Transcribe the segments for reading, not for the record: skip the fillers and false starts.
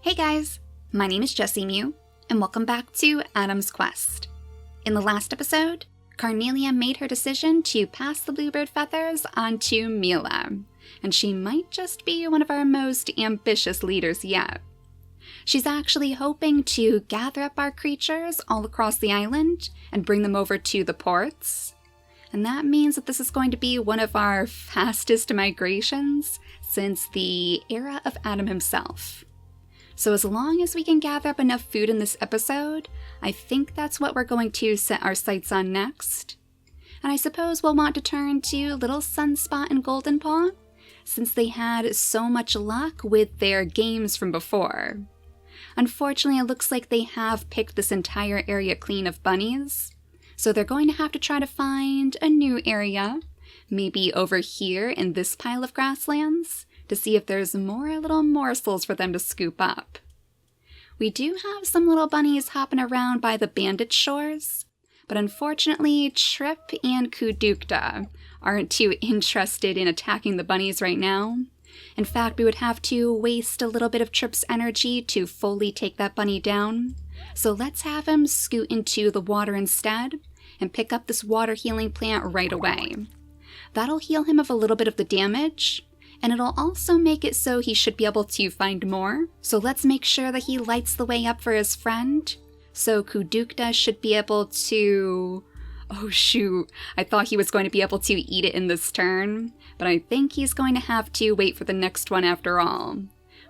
Hey guys, my name is JessiMew, and welcome back to Adam's Quest. In the last episode, Carnelia made her decision to pass the bluebird feathers on to Mela, and she might just be one of our most ambitious leaders yet. She's actually hoping to gather up our creatures all across the island and bring them over to the ports. And that means that this is going to be one of our fastest migrations since the era of Adam himself. So as long as we can gather up enough food in this episode, I think that's what we're going to set our sights on next. And I suppose we'll want to turn to Little Sunspot and Golden Paw, since they had so much luck with their games from before. Unfortunately, it looks like they have picked this entire area clean of bunnies, so they're going to have to try to find a new area, maybe over here in this pile of grasslands, to see if there's more little morsels for them to scoop up. We do have some little bunnies hopping around by the bandit shores, but unfortunately Trip and Kudukta aren't too interested in attacking the bunnies right now. In fact, we would have to waste a little bit of Trip's energy to fully take that bunny down, so let's have him scoot into the water instead and pick up this water healing plant right away. That'll heal him of a little bit of the damage, and it'll also make it so he should be able to find more. So let's make sure that he lights the way up for his friend. So Kudukta should be able to... Oh shoot, I thought he was going to be able to eat it in this turn, but I think he's going to have to wait for the next one after all.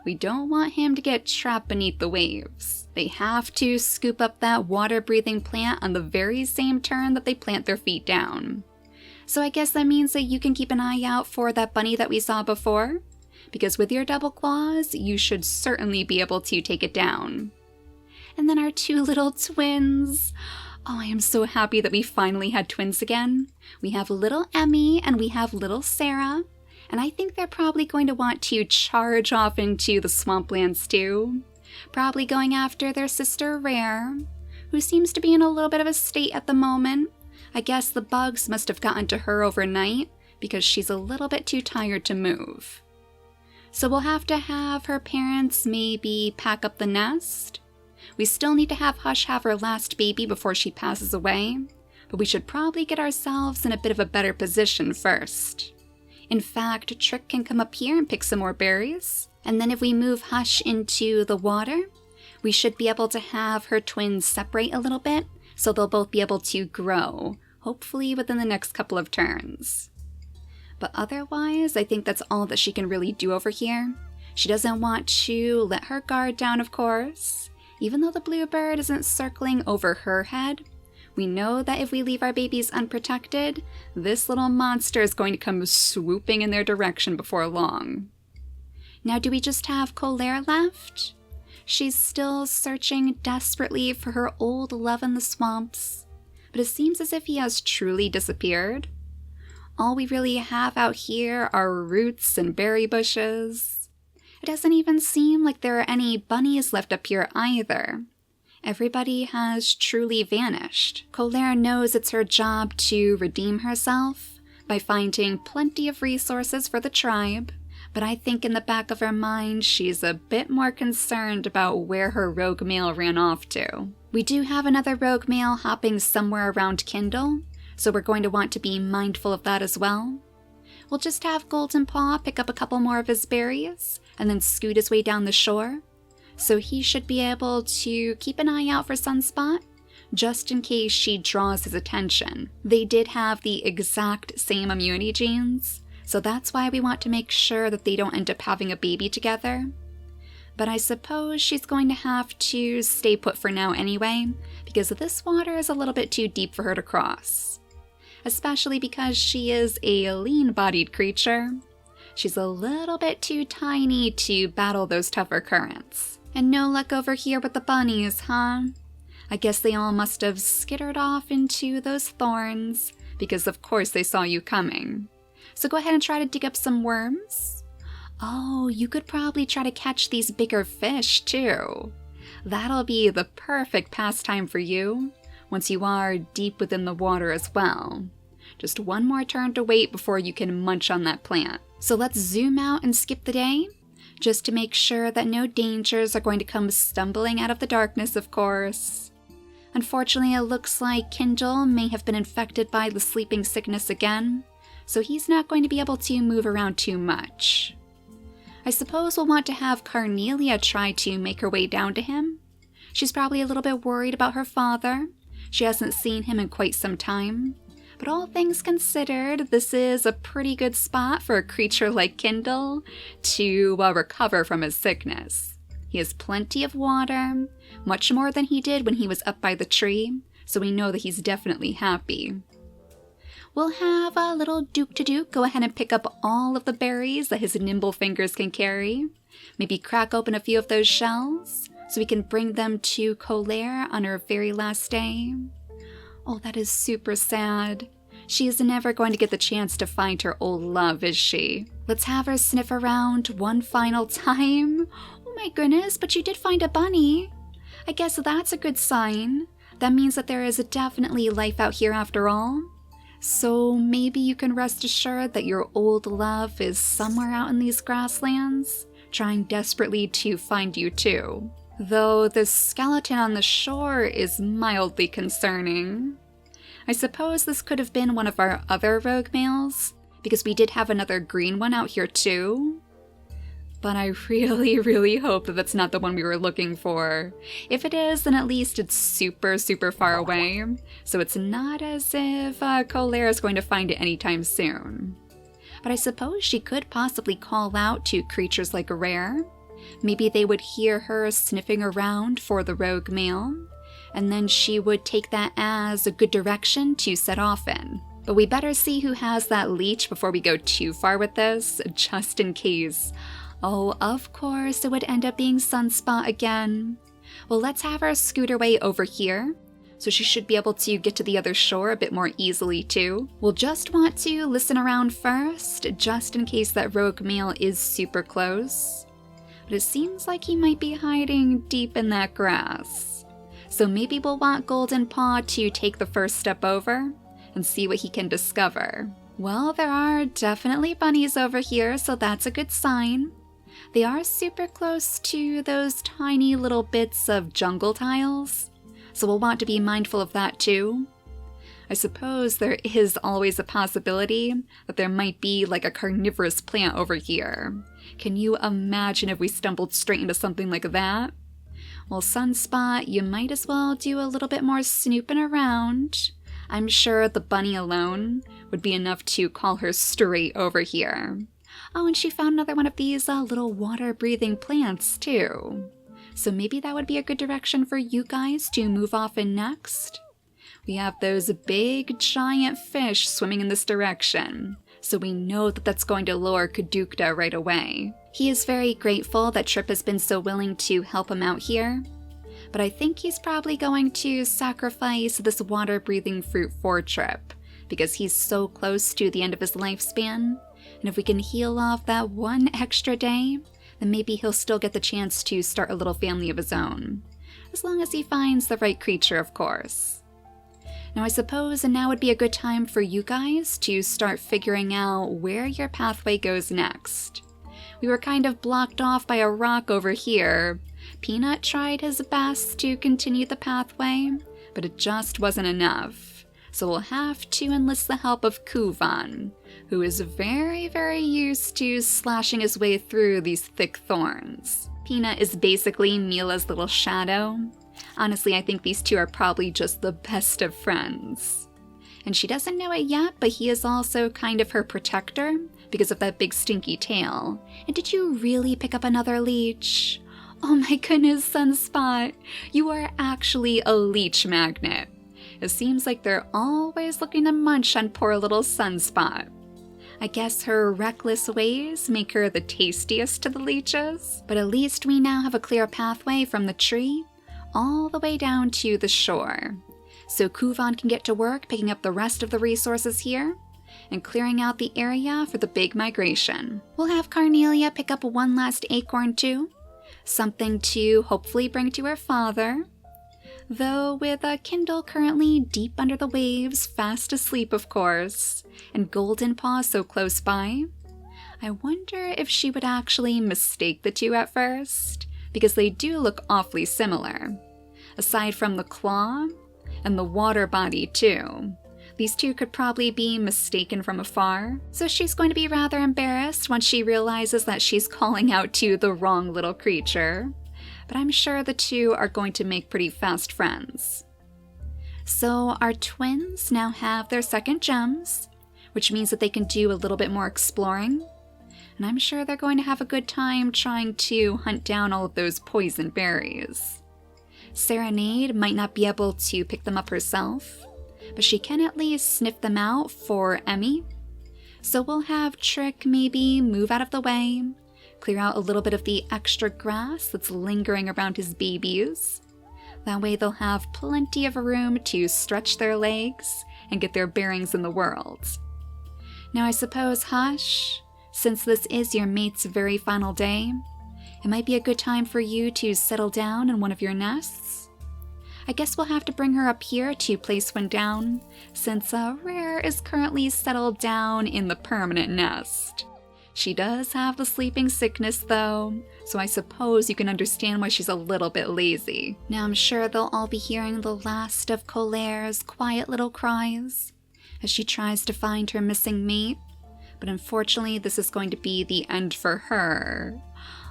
We don't want him to get trapped beneath the waves. They have to scoop up that water-breathing plant on the very same turn that they plant their feet down. So I guess that means that you can keep an eye out for that bunny that we saw before, because with your double claws, you should certainly be able to take it down. And then our two little twins. Oh, I am so happy that we finally had twins again. We have little Emmy and we have little Sarah, and I think they're probably going to want to charge off into the swamplands too. Probably going after their sister Rare, who seems to be in a little bit of a state at the moment. I guess the bugs must have gotten to her overnight because she's a little bit too tired to move. So we'll have to have her parents maybe pack up the nest. We still need to have Hush have her last baby before she passes away, but we should probably get ourselves in a bit of a better position first. In fact, Trick can come up here and pick some more berries, and then if we move Hush into the water, we should be able to have her twins separate a little bit, so they'll both be able to grow, hopefully within the next couple of turns. But otherwise, I think that's all that she can really do over here. She doesn't want to let her guard down, of course. Even though the bluebird isn't circling over her head, we know that if we leave our babies unprotected, this little monster is going to come swooping in their direction before long. Now, do we just have Colère left? She's still searching desperately for her old love in the swamps, but it seems as if he has truly disappeared. All we really have out here are roots and berry bushes. It doesn't even seem like there are any bunnies left up here either. Everybody has truly vanished. Colère knows it's her job to redeem herself by finding plenty of resources for the tribe, but I think in the back of her mind she's a bit more concerned about where her rogue male ran off to. We do have another rogue male hopping somewhere around Kindle, so we're going to want to be mindful of that as well. We'll just have Golden Paw pick up a couple more of his berries and then scoot his way down the shore, so he should be able to keep an eye out for Sunspot, just in case she draws his attention. They did have the exact same immunity genes, so that's why we want to make sure that they don't end up having a baby together. But I suppose she's going to have to stay put for now anyway, because this water is a little bit too deep for her to cross. Especially because she is a lean-bodied creature. She's a little bit too tiny to battle those tougher currents. And no luck over here with the bunnies, huh? I guess they all must have skittered off into those thorns, because of course they saw you coming. So go ahead and try to dig up some worms. Oh, you could probably try to catch these bigger fish too. That'll be the perfect pastime for you, once you are deep within the water as well. Just one more turn to wait before you can munch on that plant. So let's zoom out and skip the day. just to make sure that no dangers are going to come stumbling out of the darkness, of course. Unfortunately, it looks like Kindle may have been infected by the sleeping sickness again, so he's not going to be able to move around too much. I suppose we'll want to have Carnelia try to make her way down to him. She's probably a little bit worried about her father. She hasn't seen him in quite some time. But all things considered, this is a pretty good spot for a creature like Kindle to recover from his sickness. He has plenty of water, much more than he did when he was up by the tree, so we know that he's definitely happy. We'll have a little Duke go ahead and pick up all of the berries that his nimble fingers can carry. Maybe crack open a few of those shells, so we can bring them to Colère on her very last day. Oh, that is super sad. She is never going to get the chance to find her old love, is she? Let's have her sniff around one final time. Oh my goodness, but you did find a bunny. I guess that's a good sign. That means that there is definitely life out here after all. So maybe you can rest assured that your old love is somewhere out in these grasslands, trying desperately to find you too. Though the skeleton on the shore is mildly concerning. I suppose this could have been one of our other rogue males, because we did have another green one out here too. But I really hope that that's not the one we were looking for. If it is, then at least it's super far away, so it's not as if Colère is going to find it anytime soon. But I suppose she could possibly call out to creatures like Rare. Maybe they would hear her sniffing around for the rogue male, and then she would take that as a good direction to set off in. But we better see who has that leech before we go too far with this, just in case. Oh, of course it would end up being Sunspot again. Well, let's have her scoot her way over here, so she should be able to get to the other shore a bit more easily too. We'll just want to listen around first, just in case that rogue male is super close. But it seems like he might be hiding deep in that grass. So maybe we'll want Golden Paw to take the first step over and see what he can discover. Well, there are definitely bunnies over here, so that's a good sign. They are super close to those tiny little bits of jungle tiles, so we'll want to be mindful of that too. I suppose there is always a possibility that there might be like a carnivorous plant over here. Can you imagine if we stumbled straight into something like that? Well, Sunspot, you might as well do a little bit more snooping around. I'm sure the bunny alone would be enough to call her straight over here. Oh, and she found another one of these little water-breathing plants too. So maybe that would be a good direction for you guys to move off in next. We have those big giant fish swimming in this direction, so we know that that's going to lure Kadukta right away. He is very grateful that Trip has been so willing to help him out here, but I think he's probably going to sacrifice this water-breathing fruit for Trip, because he's so close to the end of his lifespan, and if we can heal off that one extra day, then maybe he'll still get the chance to start a little family of his own. As long as he finds the right creature, of course. Now I suppose now would be a good time for you guys to start figuring out where your pathway goes next. We were kind of blocked off by a rock over here. Peanut tried his best to continue the pathway, but it just wasn't enough. So we'll have to enlist the help of Kuvan, who is very used to slashing his way through these thick thorns. Peanut is basically Mela's little shadow. Honestly, I think these two are probably just the best of friends. And she doesn't know it yet, but he is also kind of her protector because of that big stinky tail. And did you really pick up another leech? Oh my goodness, Sunspot, you are actually a leech magnet. It seems like they're always looking to munch on poor little Sunspot. I guess her reckless ways make her the tastiest to the leeches, but at least we now have a clear pathway from the tree all the way down to the shore. So Kuvan can get to work picking up the rest of the resources here and clearing out the area for the big migration. We'll have Carnelia pick up one last acorn too, something to hopefully bring to her father. Though with Kindle currently deep under the waves, fast asleep of course, and Golden Paw so close by, I wonder if she would actually mistake the two at first, because they do look awfully similar. Aside from the claw, and the water body too. These two could probably be mistaken from afar, so she's going to be rather embarrassed once she realizes that she's calling out to the wrong little creature. But I'm sure the two are going to make pretty fast friends. So our twins now have their second gems, which means that they can do a little bit more exploring. And I'm sure they're going to have a good time trying to hunt down all of those poison berries. Serenade might not be able to pick them up herself, but she can at least sniff them out for Emmy. So we'll have Trick maybe move out of the way, clear out a little bit of the extra grass that's lingering around his babies. That way they'll have plenty of room to stretch their legs and get their bearings in the world. Now I suppose, Hush, since this is your mate's very final day, it might be a good time for you to settle down in one of your nests. I guess we'll have to bring her up here to place one down, since Rare is currently settled down in the permanent nest. She does have the sleeping sickness though, so I suppose you can understand why she's a little bit lazy. Now I'm sure they'll all be hearing the last of Colaire's quiet little cries as she tries to find her missing mate, but unfortunately this is going to be the end for her.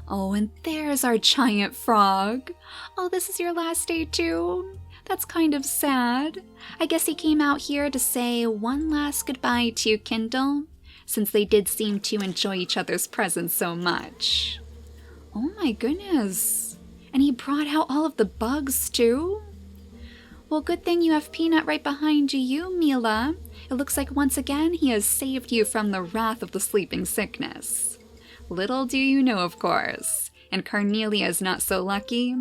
Oh, and there's our giant frog. Oh, this is your last day too? That's kind of sad. I guess he came out here to say one last goodbye to Kindle, since they did seem to enjoy each other's presence so much. Oh my goodness. And he brought out all of the bugs too? Well, good thing you have Peanut right behind you, Mela. It looks like once again he has saved you from the wrath of the sleeping sickness. Little do you know, of course, and Carnelia is not so lucky.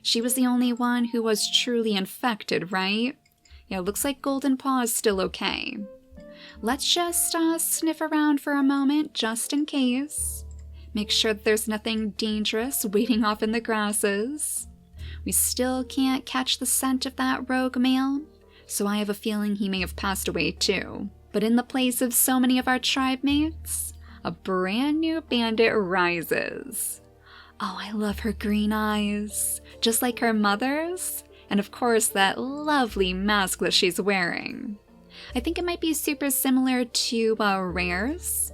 She was the only one who was truly infected, right? Yeah, it looks like Golden Paw is still okay. Let's just sniff around for a moment, just in case. Make sure that there's nothing dangerous waiting off in the grasses. We still can't catch the scent of that rogue male, so I have a feeling he may have passed away too. But in the place of so many of our tribe mates, a brand new bandit rises. Oh, I love her green eyes, just like her mother's, and of course that lovely mask that she's wearing. I think it might be super similar to Rare's.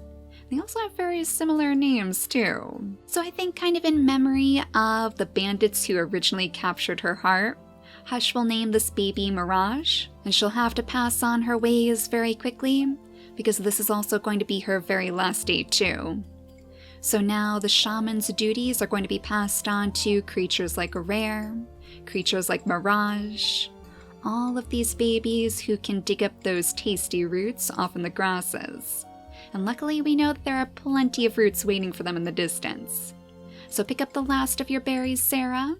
They also have very similar names too. So I think kind of in memory of the bandits who originally captured her heart, Hush will name this baby Mirage, and she'll have to pass on her ways very quickly, because this is also going to be her very last day too. So now the shaman's duties are going to be passed on to creatures like Rare, creatures like Mirage, all of these babies who can dig up those tasty roots off in the grasses. And luckily we know that there are plenty of roots waiting for them in the distance. So pick up the last of your berries, Sarah.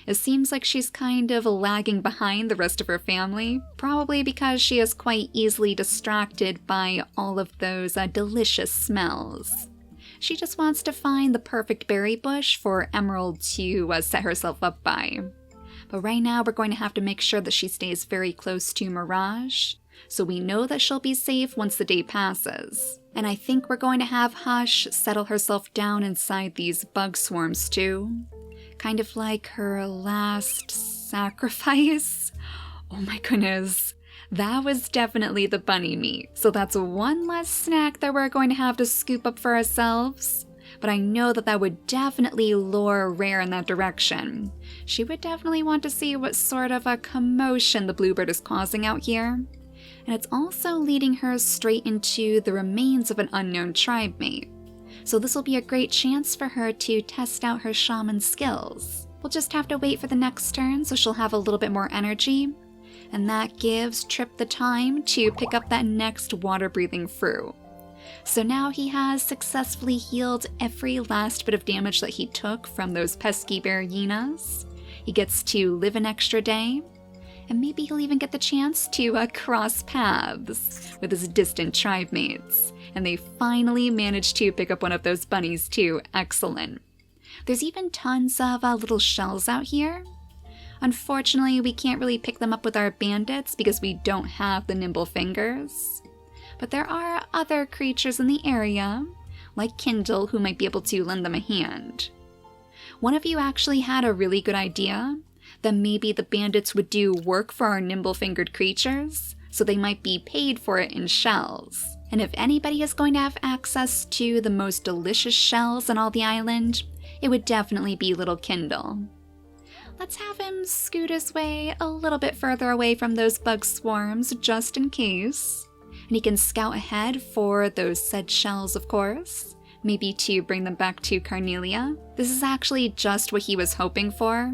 It seems like she's kind of lagging behind the rest of her family, probably because she is quite easily distracted by all of those delicious smells. She just wants to find the perfect berry bush for Emerald to set herself up by. But right now we're going to have to make sure that she stays very close to Mirage, so we know that she'll be safe once the day passes. And I think we're going to have Hush settle herself down inside these bug swarms too. Kind of like her last sacrifice. Oh my goodness. That was definitely the bunny meat. So that's one less snack that we're going to have to scoop up for ourselves. But I know that that would definitely lure Rare in that direction. She would definitely want to see what sort of a commotion the bluebird is causing out here. And it's also leading her straight into the remains of an unknown tribe mate. So this will be a great chance for her to test out her shaman skills. We'll just have to wait for the next turn so she'll have a little bit more energy, and that gives Trip the time to pick up that next water-breathing fruit. So now he has successfully healed every last bit of damage that he took from those pesky bear hyenas. He gets to live an extra day, and maybe he'll even get the chance to cross paths with his distant tribe mates. And they finally managed to pick up one of those bunnies too. Excellent. There's even tons of little shells out here. Unfortunately, we can't really pick them up with our bandits because we don't have the nimble fingers. But there are other creatures in the area, like Kindle, who might be able to lend them a hand. One of you actually had a really good idea, that maybe the bandits would do work for our nimble-fingered creatures, so they might be paid for it in shells. And if anybody is going to have access to the most delicious shells on all the island, it would definitely be little Kindle. Let's have him scoot his way a little bit further away from those bug swarms, just in case. And he can scout ahead for those said shells, of course. Maybe to bring them back to Carnelia. This is actually just what he was hoping for.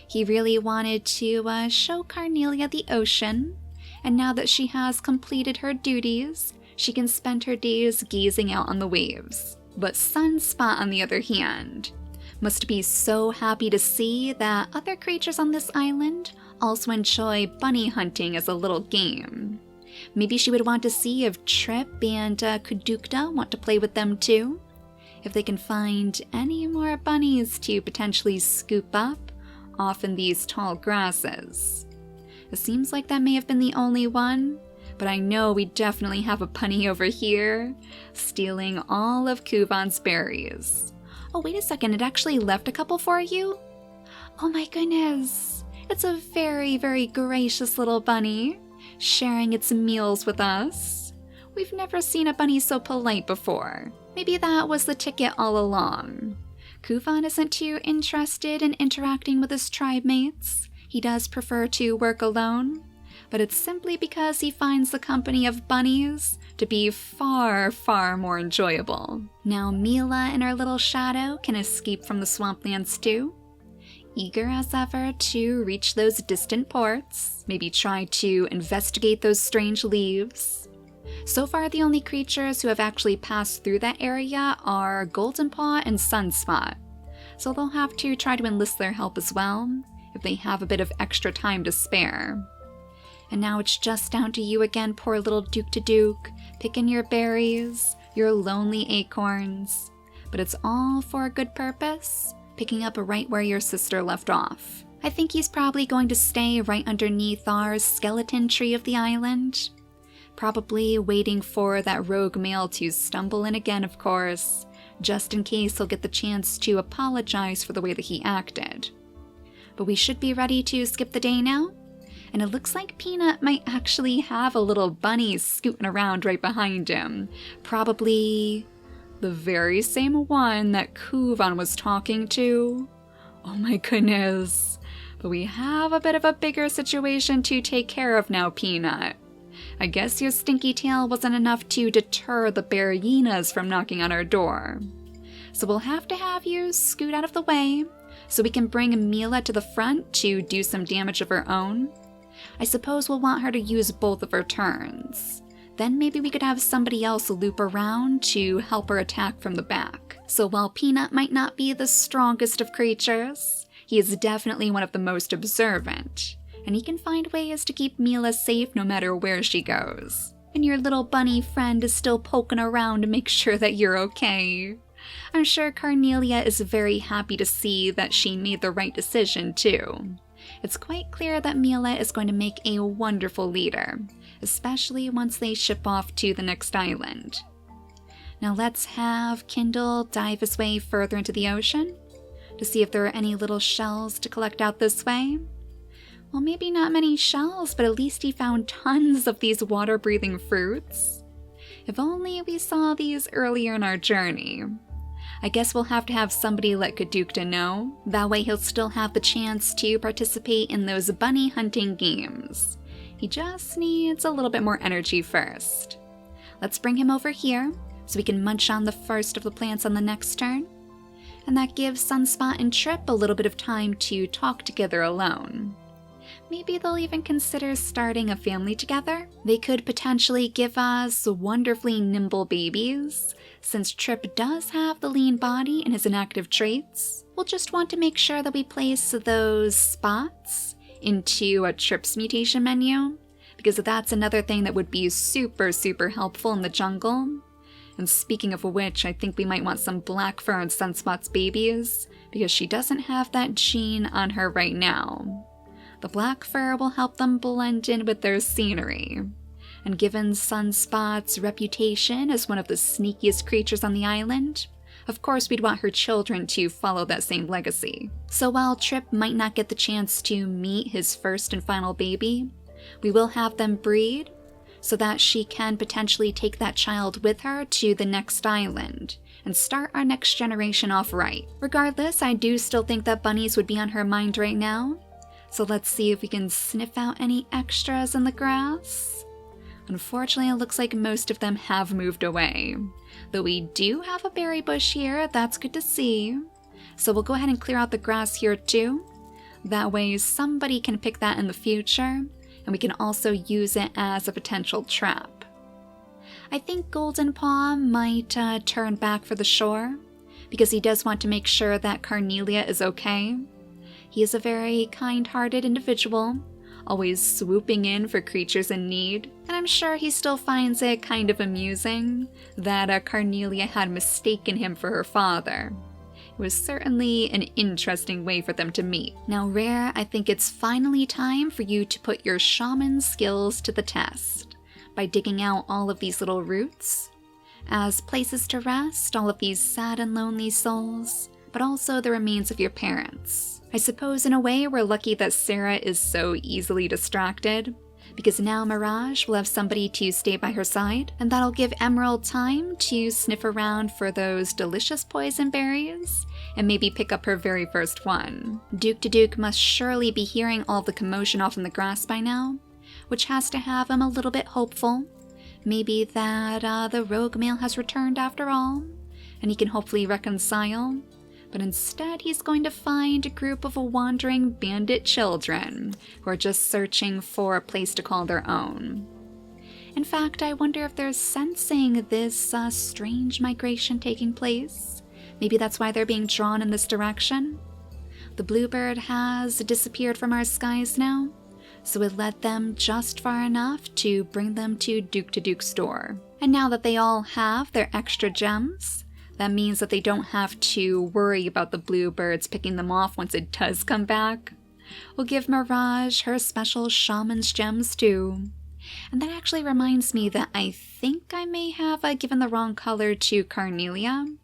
He really wanted to show Carnelia the ocean, and now that she has completed her duties, she can spend her days gazing out on the waves. But Sunspot, on the other hand, must be so happy to see that other creatures on this island also enjoy bunny hunting as a little game. Maybe she would want to see if Trip and Kadukta want to play with them too. If they can find any more bunnies to potentially scoop up off in these tall grasses. It seems like that may have been the only one, but I know we definitely have a bunny over here, stealing all of Kuvan's berries. Oh, wait a second, it actually left a couple for you? Oh my goodness, it's a very, very gracious little bunny, sharing its meals with us. We've never seen a bunny so polite before. Maybe that was the ticket all along. Kuvan isn't too interested in interacting with his tribe mates. He does prefer to work alone, but it's simply because he finds the company of bunnies to be far, far more enjoyable. Now Mela and her little shadow can escape from the swamplands too, eager as ever to reach those distant ports, maybe try to investigate those strange leaves. So far, the only creatures who have actually passed through that area are Goldenpaw and Sunspot, so they'll have to try to enlist their help as well, if they have a bit of extra time to spare. And now it's just down to you again, poor little Duke, picking your berries, your lonely acorns. But it's all for a good purpose, picking up right where your sister left off. I think he's probably going to stay right underneath our skeleton tree of the island. Probably waiting for that rogue male to stumble in again, of course, just in case he'll get the chance to apologize for the way that he acted. But we should be ready to skip the day now. And it looks like Peanut might actually have a little bunny scooting around right behind him. Probably the very same one that Kuvan was talking to. Oh my goodness. But we have a bit of a bigger situation to take care of now, Peanut. I guess your stinky tail wasn't enough to deter the bear hyenas from knocking on our door. So we'll have to have you scoot out of the way so we can bring Mela to the front to do some damage of her own. I suppose we'll want her to use both of her turns. Then maybe we could have somebody else loop around to help her attack from the back. So while Peanut might not be the strongest of creatures, he is definitely one of the most observant, and he can find ways to keep Mela safe no matter where she goes. And your little bunny friend is still poking around to make sure that you're okay. I'm sure Carnelia is very happy to see that she made the right decision too. It's quite clear that Mela is going to make a wonderful leader, especially once they ship off to the next island. Now let's have Kindle dive his way further into the ocean to see if there are any little shells to collect out this way. Well, maybe not many shells, but at least he found tons of these water-breathing fruits. If only we saw these earlier in our journey. I guess we'll have to have somebody let Kadukta know. That way he'll still have the chance to participate in those bunny hunting games. He just needs a little bit more energy first. Let's bring him over here so we can munch on the first of the plants on the next turn. And that gives Sunspot and Trip a little bit of time to talk together alone. Maybe they'll even consider starting a family together. They could potentially give us wonderfully nimble babies. Since Trip does have the lean body and his inactive traits, we'll just want to make sure that we place those spots into a Trip's mutation menu, because that's another thing that would be super, super helpful in the jungle. And speaking of which, I think we might want some black fur on Sunspot's babies, because she doesn't have that gene on her right now. The black fur will help them blend in with their scenery. And given Sunspot's reputation as one of the sneakiest creatures on the island, of course we'd want her children to follow that same legacy. So while Trip might not get the chance to meet his first and final baby, we will have them breed so that she can potentially take that child with her to the next island and start our next generation off right. Regardless, I do still think that bunnies would be on her mind right now, so let's see if we can sniff out any extras in the grass. Unfortunately, it looks like most of them have moved away, though we do have a berry bush here. That's good to see. So we'll go ahead and clear out the grass here too. That way somebody can pick that in the future, and we can also use it as a potential trap. I think Golden Paw might turn back for the shore, because he does want to make sure that Carnelia is okay. He is a very kind-hearted individual, always swooping in for creatures in need, and I'm sure he still finds it kind of amusing that Carnelia had mistaken him for her father. It was certainly an interesting way for them to meet. Now, Rare, I think it's finally time for you to put your shaman skills to the test by digging out all of these little roots as places to rest all of these sad and lonely souls, but also the remains of your parents. I suppose in a way we're lucky that Sarah is so easily distracted, because now Mirage will have somebody to stay by her side, and that'll give Emerald time to sniff around for those delicious poison berries and maybe pick up her very first one. Duke must surely be hearing all the commotion off in the grass by now, which has to have him a little bit hopeful. Maybe that the rogue male has returned after all, and he can hopefully reconcile. But instead he's going to find a group of wandering bandit children who are just searching for a place to call their own. In fact, I wonder if they're sensing this strange migration taking place. Maybe that's why they're being drawn in this direction. The bluebird has disappeared from our skies now, so it led them just far enough to bring them to Duke's door. And now that they all have their extra gems, that means that they don't have to worry about the bluebirds picking them off once it does come back. We'll give Mirage her special shaman's gems too. And that actually reminds me that I think I may have given the wrong color to Carnelia.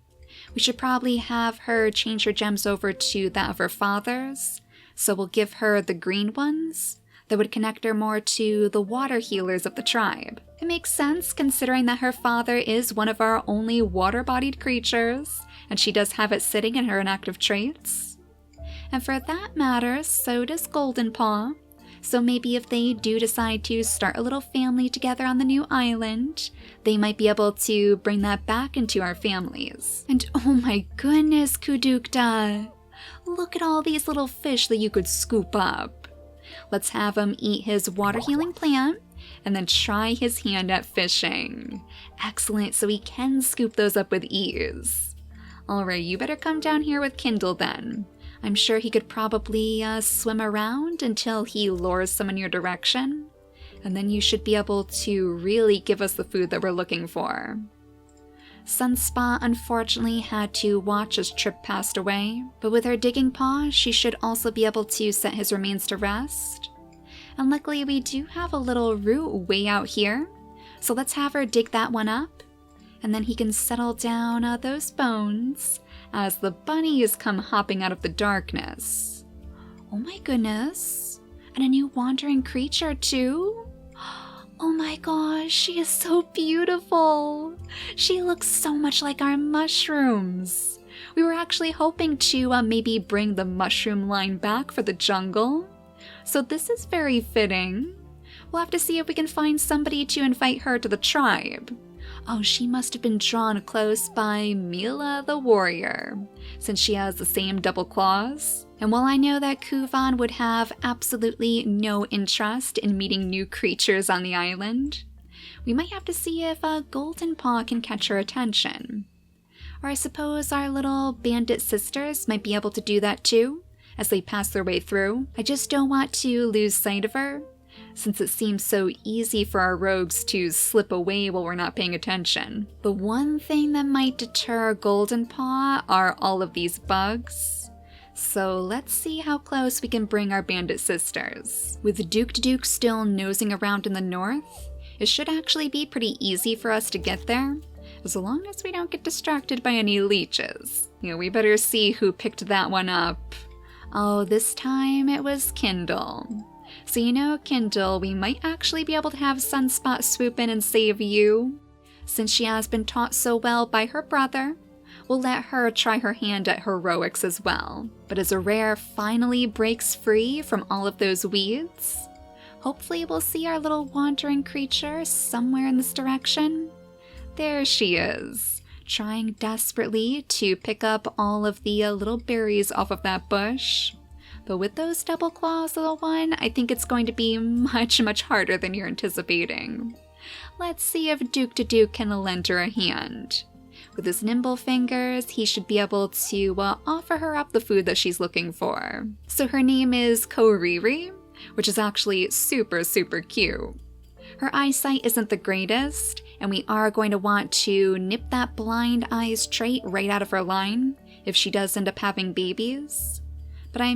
We should probably have her change her gems over to that of her father's, so we'll give her the green ones that would connect her more to the water healers of the tribe. It makes sense considering that her father is one of our only water-bodied creatures, and she does have it sitting in her inactive traits. And for that matter, so does Golden Paw. So maybe if they do decide to start a little family together on the new island, they might be able to bring that back into our families. And oh my goodness, Kudukta! Look at all these little fish that you could scoop up. Let's have him eat his water healing plant and then try his hand at fishing. Excellent, so he can scoop those up with ease. Alright, you better come down here with Kindle then. I'm sure he could probably swim around until he lures some in your direction, and then you should be able to really give us the food that we're looking for. Sunspot unfortunately had to watch as Trip passed away, but with her digging paw, she should also be able to set his remains to rest. And luckily we do have a little root way out here, so let's have her dig that one up, and then he can settle down those bones as the bunnies come hopping out of the darkness. Oh my goodness, and a new wandering creature too? Oh my gosh, she is so beautiful. She looks so much like our mushrooms. We were actually hoping to maybe bring the mushroom line back for the jungle, so this is very fitting. We'll have to see if we can find somebody to invite her to the tribe. Oh, she must have been drawn close by Mela the warrior, since she has the same double claws. And while I know that Kuvan would have absolutely no interest in meeting new creatures on the island, we might have to see if Golden Paw can catch her attention. Or I suppose our little bandit sisters might be able to do that too, as they pass their way through. I just don't want to lose sight of her, since it seems so easy for our rogues to slip away while we're not paying attention. The one thing that might deter Golden Paw are all of these bugs. So let's see how close we can bring our bandit sisters. With Duke still nosing around in the north, It should actually be pretty easy for us to get there, as long as we don't get distracted by any leeches. We better see who picked that one up. Oh, this time it was Kindle. So Kindle, we might actually be able to have Sunspot swoop in and save you. Since she has been taught so well by her brother, we'll let her try her hand at heroics as well. But as a rare finally breaks free from all of those weeds, hopefully we'll see our little wandering creature somewhere in this direction. There she is, trying desperately to pick up all of the little berries off of that bush. But with those double claws, little one, I think it's going to be much, much harder than you're anticipating. Let's see if Duke to Duke can lend her a hand. With his nimble fingers, he should be able to offer her up the food that she's looking for. So her name is Koriri, which is actually super, super cute. Her eyesight isn't the greatest, and we are going to want to nip that blind eyes trait right out of her line if she does end up having babies. But I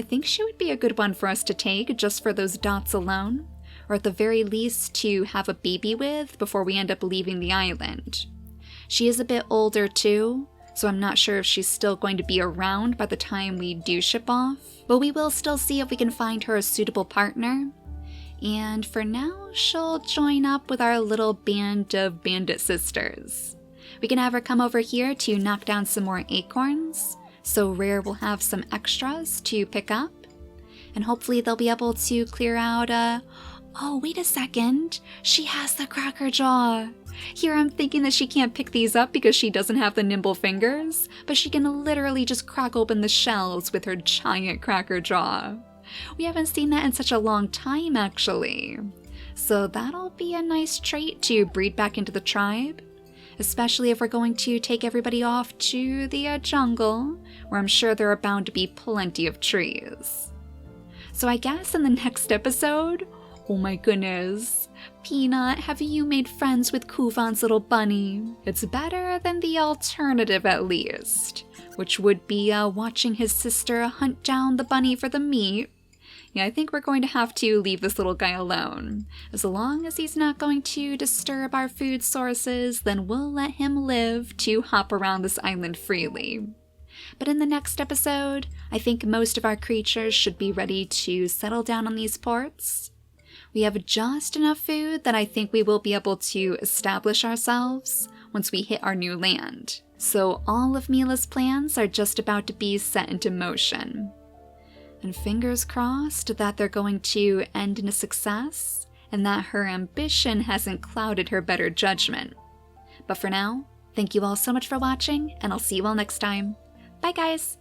think she would be a good one for us to take just for those dots alone, or at the very least to have a baby with before we end up leaving the island. She is a bit older too, so I'm not sure if she's still going to be around by the time we do ship off, but we will still see if we can find her a suitable partner. And for now, she'll join up with our little band of bandit sisters. We can have her come over here to knock down some more acorns, so Rare will have some extras to pick up, and hopefully they'll be able to clear out oh, wait a second, she has the cracker jaw. Here I'm thinking that she can't pick these up because she doesn't have the nimble fingers, but she can literally just crack open the shells with her giant cracker jaw. We haven't seen that in such a long time, actually. So that'll be a nice trait to breed back into the tribe, especially if we're going to take everybody off to the jungle, where I'm sure there are bound to be plenty of trees. So I guess in the next episode, oh my goodness, Peanut, have you made friends with Kuvan's little bunny? It's better than the alternative at least, which would be watching his sister hunt down the bunny for the meat. Yeah, I think we're going to have to leave this little guy alone. As long as he's not going to disturb our food sources, then we'll let him live to hop around this island freely. But in the next episode, I think most of our creatures should be ready to settle down on these ports. We have just enough food that I think we will be able to establish ourselves once we hit our new land. So all of Mela's plans are just about to be set into motion. And fingers crossed that they're going to end in a success and that her ambition hasn't clouded her better judgment. But for now, thank you all so much for watching, and I'll see you all next time. Bye guys!